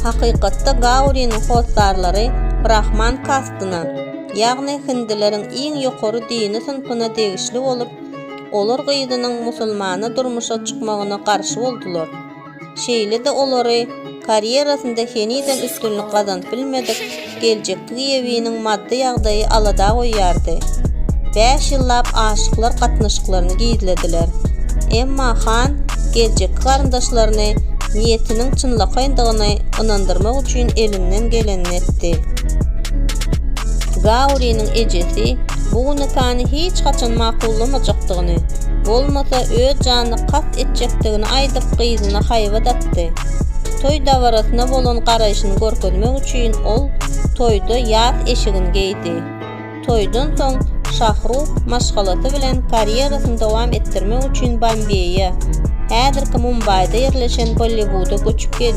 Hakykatda Gauri'nin hostarlary Brahman kastyna, ýagny hindileriň iň ýokary dini sınpyna degişli bolup, olar gyýdynyň musulmany durmuşa çykmagyna garşy boldular. Şeýle-de olary karyerasynda heniden üstünlük gazanyp bilmedik, geljekki ýewiniň maddi ýagdaýy alada goýýardy. 5 ýyllap aşyklar gatnaşyklaryny giýdilediler. Emma Han geljekki garyndaşlaryny niýetiniň çynlakaýyndygyny ynandyrmak üçin elinden geleni etdi. Gauri'nin ejesi bu nikany hiç kaçan makullamajakdygyny, bolmasa öz janyny kat etjekdigini aýdyp gyzyna haýbat atdy. Toy dawarasyna bolan garaýşyny görkezmek üçin ol toyda ýaz eşigini geýdi. Toydan soň Şahruh maşgalasy bilen karyerasyny dowam etdirmek üçin Bombeýe, häzirki Mumbaýda ýerleşen Bollywood'a göçüp geldi.